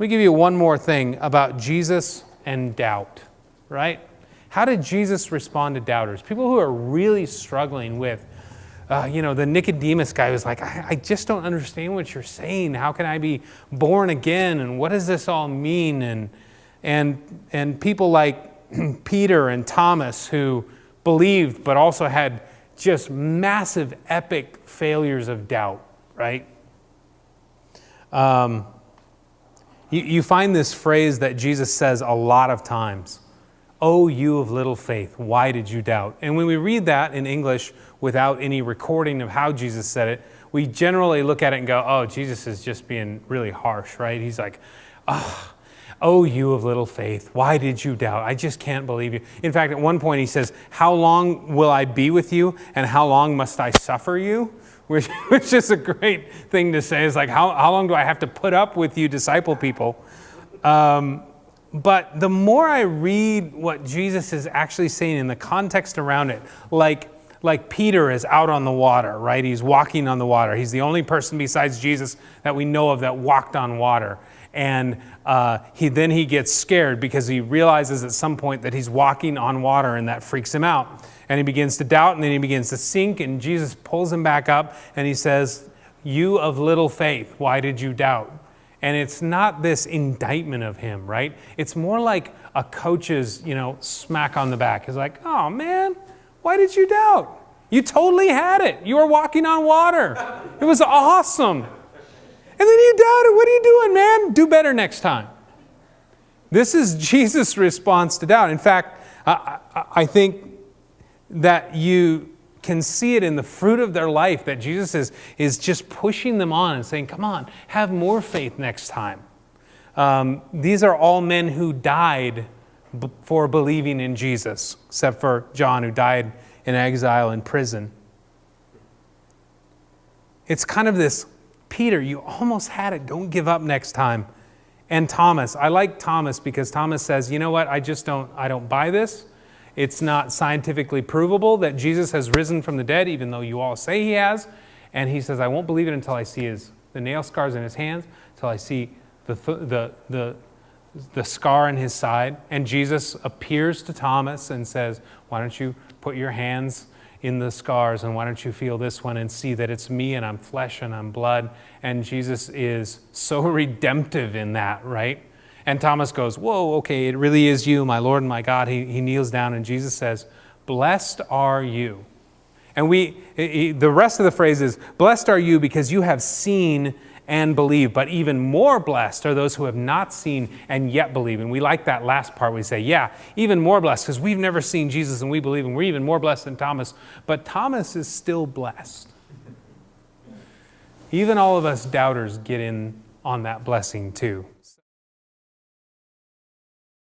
Let me give you one more thing about Jesus and doubt, right? How did Jesus respond to doubters? People who are really struggling with, the Nicodemus guy was like, I just don't understand what you're saying. How can I be born again? And what does this all mean? And people like Peter and Thomas who believed but also had just massive, epic failures of doubt, right? You find this phrase that Jesus says a lot of times. "Oh, you of little faith, why did you doubt?" And when we read that in English without any recording of how Jesus said it, we generally look at it and go, oh, Jesus is just being really harsh, right? He's like, oh, you of little faith, why did you doubt? I just can't believe you. In fact, at one point he says, how long will I be with you and how long must I suffer you? Which is a great thing to say. It's like, how long do I have to put up with you disciple people? But the more I read what Jesus is actually saying in the context around it, like Peter is out on the water, right? He's walking on the water. He's the only person besides Jesus that we know of that walked on water. And he gets scared because he realizes at some point that he's walking on water, and that freaks him out. And he begins to doubt, and then he begins to sink, and Jesus pulls him back up, and he says, "You of little faith, why did you doubt?" And it's not this indictment of him, right? It's more like a coach's, smack on the back. It's like, oh man, why did you doubt? You totally had it. You were walking on water. It was awesome. And then you doubted. What are you doing, man? Do better next time. This is Jesus' response to doubt. In fact, I think that you can see it in the fruit of their life, that Jesus is just pushing them on and saying, come on, have more faith next time. These are all men who died for believing in Jesus, except for John, who died in exile in prison. It's kind of this, Peter, you almost had it. Don't give up next time. And Thomas, I like Thomas because Thomas says, you know what, I don't buy this. It's not scientifically provable that Jesus has risen from the dead, even though you all say he has. And he says, I won't believe it until I see the nail scars in his hands, until I see the scar in his side. And Jesus appears to Thomas and says, why don't you put your hands in the scars, and why don't you feel this one and see that it's me and I'm flesh and I'm blood. And Jesus is so redemptive in that, right? And Thomas goes, whoa, okay, it really is you, my Lord and my God. He kneels down, and Jesus says, blessed are you. And the rest of the phrase is, blessed are you because you have seen and believe, but even more blessed are those who have not seen and yet believe. And we like that last part. We say, yeah, even more blessed because we've never seen Jesus and we believe, and we're even more blessed than Thomas. But Thomas is still blessed. Even all of us doubters get in on that blessing too.